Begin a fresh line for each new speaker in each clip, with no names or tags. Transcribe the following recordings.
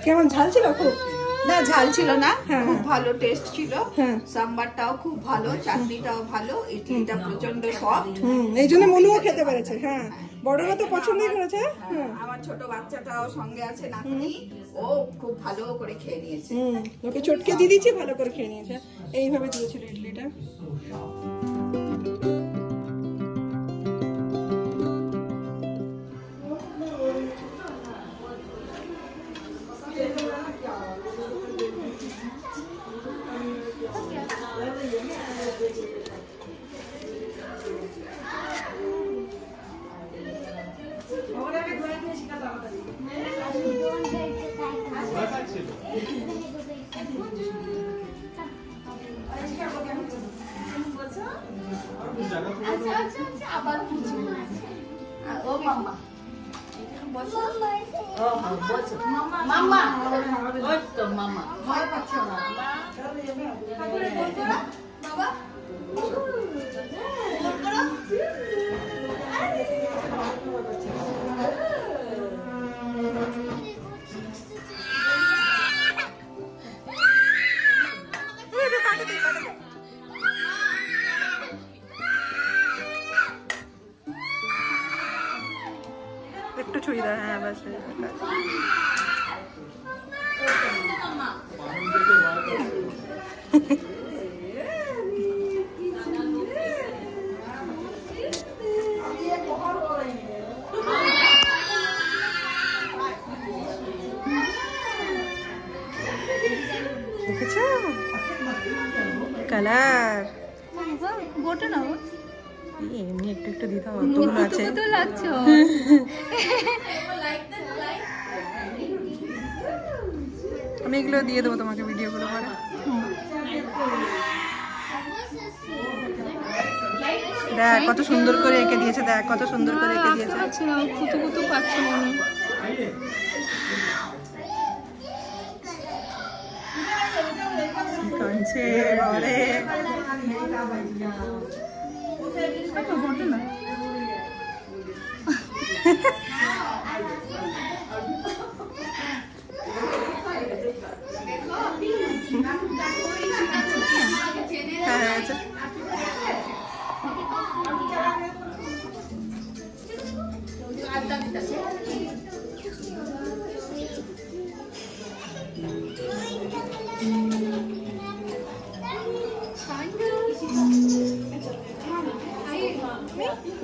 কেমন ঝাল ছিল? খুব
না ঝাল ছিল না, খুব ভালো টেস্ট ছিল। সাম্বারটাও খুব ভালো, চাটনিটাও ভালো, ইডলিটা প্রচন্ড সফট।
এই জন্য মনুও খেতে পেরেছে। হ্যাঁ, বড়রা তো পছন্দই করেছে।
আমার ছোট বাচ্চাটাও সঙ্গে আছে, নাতনি, ও খুব ভালো করে খেয়ে নিয়েছে।
ওকে চটকে দিয়ে দিয়েছি, ভালো করে খেয়ে নিয়েছে। এইভাবে দিয়েছিল ইডলিটা। একটু ছুঁই দাও। হ্যাঁ, বাস। দেখেছো কালার?
গোটা না,
এমনি একটু একটু দিতে হবে, অতগুলো আছে। আমি এগুলো দিয়ে দেবো তোমাকে ভিডিওগুলো করে। দেখ কত সুন্দর করে এঁকে দিয়েছে, দেখ কত সুন্দর করে এঁকে দিয়েছে।
কুতু কুতু পাচ্ছি না আমি।
কাঁদছে বাবারে। হ্যাঁ, আচ্ছা।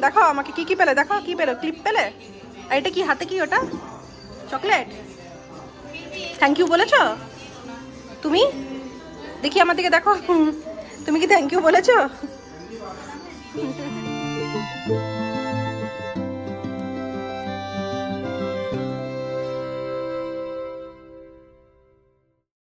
দেখো আমাকে কি কি পেলে, দেখো কি পেলো, ক্লিপ পেলে। আর এটা কি হাতে, কি ওটা? চকলেট। থ্যাংক ইউ বলেছো তুমি? দেখি আমার দিকে দেখো, তুমি কি থ্যাংক ইউ বলেছো?